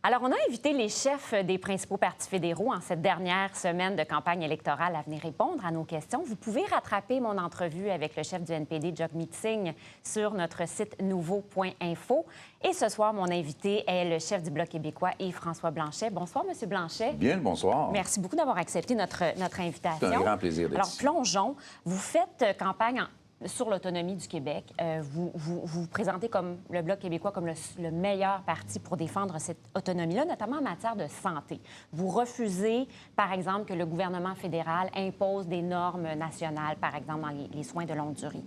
Alors, on a invité les chefs des principaux partis fédéraux en cette dernière semaine de campagne électorale à venir répondre à nos questions. Vous pouvez rattraper mon entrevue avec le chef du NPD, Jagmeet Singh, sur notre site nouveau.info. Et ce soir, mon invité est le chef du Bloc québécois, Yves-François Blanchet. Bonsoir, M. Blanchet. Bien le bonsoir. Merci beaucoup d'avoir accepté notre invitation. C'est un grand plaisir d'être ici. Alors, plongeons. Vous faites campagne sur l'autonomie du Québec. Vous présentez comme le Bloc québécois comme le meilleur parti pour défendre cette autonomie-là, notamment en matière de santé. Vous refusez, par exemple, que le gouvernement fédéral impose des normes nationales, par exemple, dans les soins de longue durée.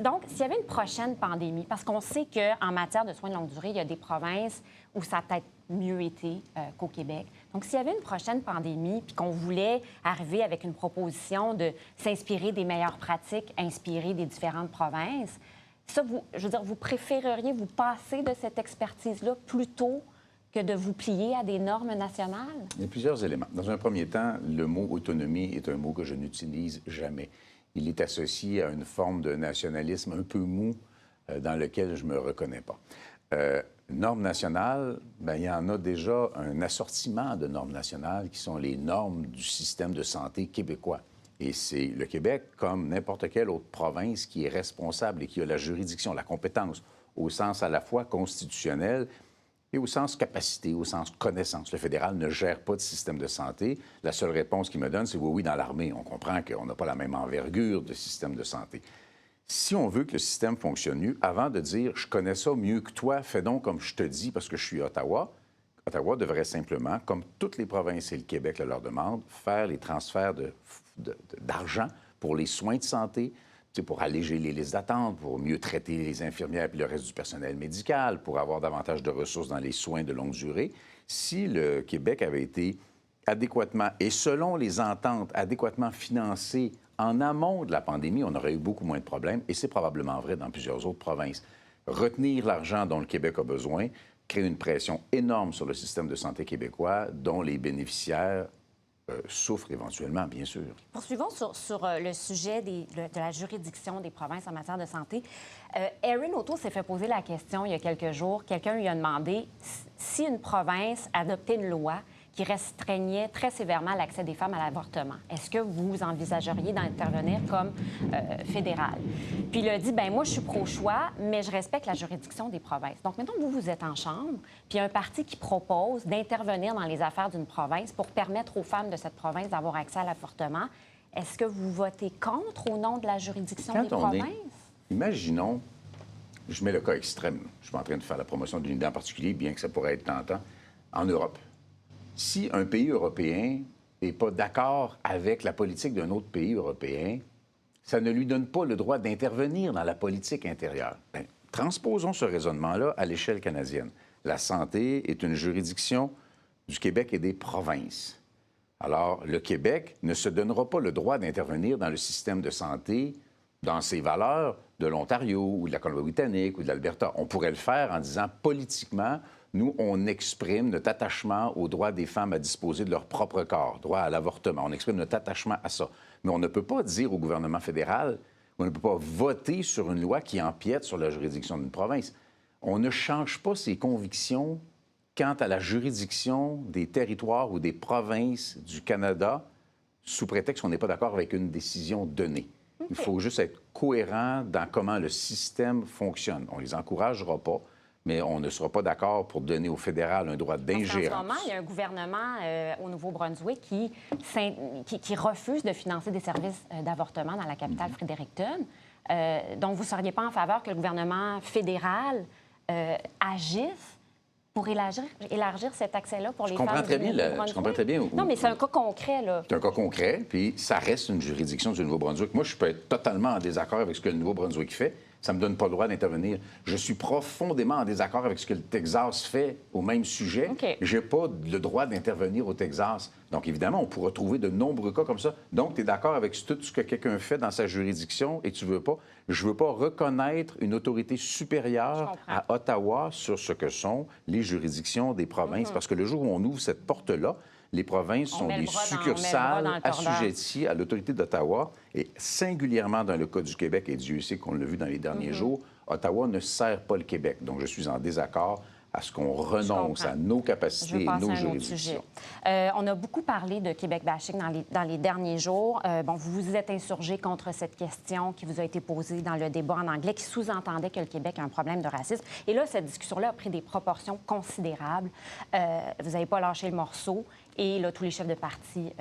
Donc, s'il y avait une prochaine pandémie, parce qu'on sait qu'en matière de soins de longue durée, il y a des provinces où ça a peut-être mieux été qu'au Québec. Donc, s'il y avait une prochaine pandémie, puis qu'on voulait arriver avec une proposition de s'inspirer des meilleures pratiques inspirées des différentes provinces, ça, je veux dire, vous préféreriez vous passer de cette expertise-là plutôt que de vous plier à des normes nationales? Il y a plusieurs éléments. Dans un premier temps, le mot autonomie est un mot que je n'utilise jamais. Il est associé à une forme de nationalisme un peu mou dans lequel je ne me reconnais pas. Normes nationales, bien, il y en a déjà un assortiment de normes nationales qui sont les normes du système de santé québécois. Et c'est le Québec, comme n'importe quelle autre province, qui est responsable et qui a la juridiction, la compétence, au sens à la fois constitutionnel et au sens capacité, au sens connaissance. Le fédéral ne gère pas de système de santé. La seule réponse qu'il me donne, c'est oui, oui, dans l'armée. On comprend qu'on n'a pas la même envergure de système de santé. Si on veut que le système fonctionne mieux, avant de dire « je connais ça mieux que toi, fais donc comme je te dis parce que je suis Ottawa », Ottawa devrait simplement, comme toutes les provinces et le Québec le leur demandent, faire les transferts d'argent pour les soins de santé, pour alléger les listes d'attente, pour mieux traiter les infirmières et le reste du personnel médical, pour avoir davantage de ressources dans les soins de longue durée. Si le Québec avait été adéquatement, et selon les ententes, adéquatement financé en amont de la pandémie, on aurait eu beaucoup moins de problèmes, et c'est probablement vrai dans plusieurs autres provinces. Retenir l'argent dont le Québec a besoin crée une pression énorme sur le système de santé québécois, dont les bénéficiaires souffrent éventuellement, bien sûr. Poursuivons sur le sujet de la juridiction des provinces en matière de santé. Erin O'Toole s'est fait poser la question il y a quelques jours. Quelqu'un lui a demandé si une province adoptait une loi qui restreignait très sévèrement l'accès des femmes à l'avortement. Est-ce que vous envisageriez d'intervenir comme fédéral? Puis il a dit, bien moi, je suis pro-choix, mais je respecte la juridiction des provinces. Donc, maintenant, vous êtes en chambre, puis il y a un parti qui propose d'intervenir dans les affaires d'une province pour permettre aux femmes de cette province d'avoir accès à l'avortement. Est-ce que vous votez contre au nom de la juridiction des provinces? Imaginons, je mets le cas extrême, je suis pas en train de faire la promotion d'une idée en particulier, bien que ça pourrait être tentant, en Europe. Si un pays européen n'est pas d'accord avec la politique d'un autre pays européen, ça ne lui donne pas le droit d'intervenir dans la politique intérieure. Bien, transposons ce raisonnement-là à l'échelle canadienne. La santé est une juridiction du Québec et des provinces. Alors, le Québec ne se donnera pas le droit d'intervenir dans le système de santé, dans ses valeurs de l'Ontario ou de la Colombie-Britannique ou de l'Alberta. On pourrait le faire en disant politiquement, nous, on exprime notre attachement au droit des femmes à disposer de leur propre corps, droit à l'avortement. On exprime notre attachement à ça. Mais on ne peut pas dire au gouvernement fédéral, on ne peut pas voter sur une loi qui empiète sur la juridiction d'une province. On ne change pas ses convictions quant à la juridiction des territoires ou des provinces du Canada sous prétexte qu'on n'est pas d'accord avec une décision donnée. Il faut juste être cohérent dans comment le système fonctionne. On ne les encouragera pas, mais on ne sera pas d'accord pour donner au fédéral un droit d'ingérence. En ce moment, il y a un gouvernement au Nouveau-Brunswick qui refuse de financer des services d'avortement dans la capitale Fredericton. Donc, vous ne seriez pas en faveur que le gouvernement fédéral agisse pour élargir cet accès-là pour les femmes du Nouveau-Brunswick? Je comprends très bien. Non, mais c'est un cas concret, là. C'est un cas concret, puis ça reste une juridiction du Nouveau-Brunswick. Moi, je peux être totalement en désaccord avec ce que le Nouveau-Brunswick fait. Ça ne me donne pas le droit d'intervenir. Je suis profondément en désaccord avec ce que le Texas fait au même sujet. Je n'ai pas le droit d'intervenir au Texas. Donc, évidemment, on pourra trouver de nombreux cas comme ça. Donc, tu es d'accord avec tout ce que quelqu'un fait dans sa juridiction et tu veux pas. Je ne veux pas reconnaître une autorité supérieure à Ottawa sur ce que sont les juridictions des provinces. Parce que le jour où on ouvre cette porte-là, les provinces sont des succursales assujetties à l'autorité d'Ottawa. Et singulièrement dans le cas du Québec, et Dieu sait qu'on l'a vu dans les derniers jours, Ottawa ne sert pas le Québec. Donc, je suis en désaccord à ce qu'on renonce à nos capacités et nos juridictions. On a beaucoup parlé de Québec bashing dans les derniers jours. Bon, vous vous êtes insurgé contre cette question qui vous a été posée dans le débat en anglais, qui sous-entendait que le Québec a un problème de racisme. Et là, cette discussion-là a pris des proportions considérables. Vous n'avez pas lâché le morceau. Et là, tous les chefs de parti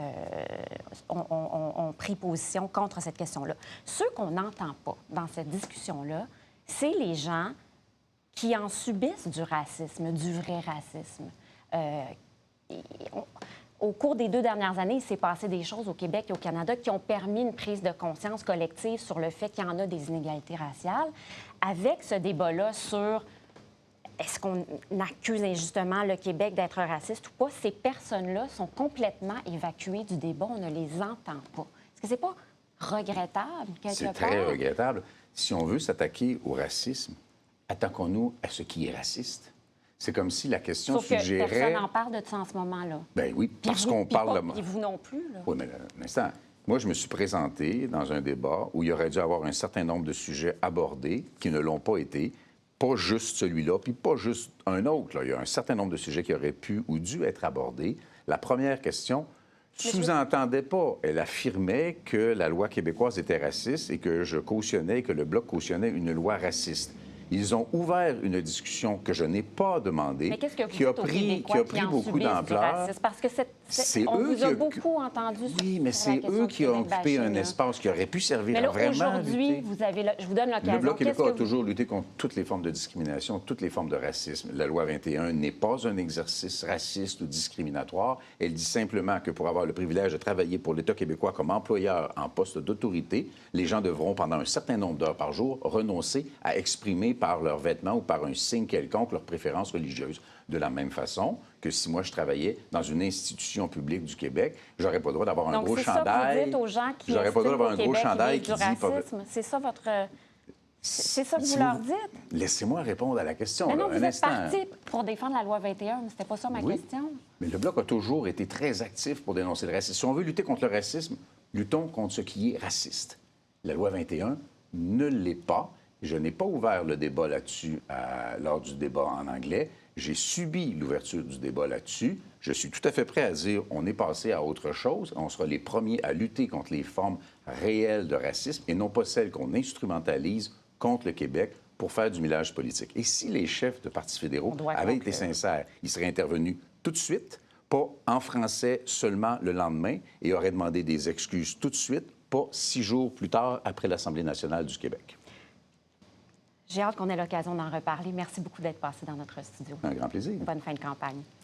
ont pris position contre cette question-là. Ceux qu'on n'entend pas dans cette discussion-là, c'est les gens qui en subissent du racisme, du vrai racisme. Au cours des 2 dernières années, il s'est passé des choses au Québec et au Canada qui ont permis une prise de conscience collective sur le fait qu'il y en a des inégalités raciales. Avec ce débat-là sur est-ce qu'on accuse injustement le Québec d'être raciste ou pas, ces personnes-là sont complètement évacuées du débat. On ne les entend pas. Est-ce que c'est pas regrettable, quelque part? C'est très regrettable. Si on veut s'attaquer au racisme, attaquons-nous à ce qui est raciste. C'est comme si la question suggérait... Sauf que personne n'en parle de ça en ce moment-là. Bien oui, parce qu'on parle... Et vous non plus, là. Oui, mais un instant. Moi, je me suis présenté dans un débat où il aurait dû avoir un certain nombre de sujets abordés qui ne l'ont pas été. Pas juste celui-là, puis pas juste un autre. Là. Il y a un certain nombre de sujets qui auraient pu ou dû être abordés. La première question sous-entendait pas. Elle affirmait que la loi québécoise était raciste et que je cautionnais, que le Bloc cautionnait une loi raciste. Ils ont ouvert une discussion que je n'ai pas demandée, mais qu'est-ce que vous qui a dites aux pris Québécois qui a pris beaucoup d'ampleur. Parce que on vous a beaucoup entendu Oui, mais c'est eux qui ont occupé un espace qui aurait pu servir mais là, à vraiment aujourd'hui, je vous donne l'occasion. Le Bloc québécois a toujours lutté contre toutes les formes de discrimination, toutes les formes de racisme. La loi 21 n'est pas un exercice raciste ou discriminatoire. Elle dit simplement que pour avoir le privilège de travailler pour l'État québécois comme employeur en poste d'autorité, les gens devront, pendant un certain nombre d'heures par jour, renoncer à exprimer par leurs vêtements ou par un signe quelconque leur préférence religieuse. De la même façon que si moi je travaillais dans une institution publique du Québec, j'aurais pas le droit d'avoir un gros chandail. Donc c'est ça que vous dites aux gens qui j'aurais pas le droit d'avoir un gros chandail qui dit racisme. C'est ça votre... C'est ça que vous leur dites? Laissez-moi répondre à la question. Mais non, là, vous êtes parti pour défendre la loi 21, mais c'était pas ça ma question. Mais le Bloc a toujours été très actif pour dénoncer le racisme. Si on veut lutter contre le racisme, luttons contre ce qui est raciste. La loi 21 ne l'est pas. Je n'ai pas ouvert le débat là-dessus lors du débat en anglais. J'ai subi l'ouverture du débat là-dessus. Je suis tout à fait prêt à dire on est passé à autre chose. On sera les premiers à lutter contre les formes réelles de racisme et non pas celles qu'on instrumentalise contre le Québec pour faire du millage politique. Et si les chefs de partis fédéraux avaient été sincères, ils seraient intervenus tout de suite, pas en français seulement le lendemain, et auraient demandé des excuses tout de suite, pas 6 jours plus tard après l'Assemblée nationale du Québec. J'ai hâte qu'on ait l'occasion d'en reparler. Merci beaucoup d'être passé dans notre studio. Un grand plaisir. Bonne fin de campagne.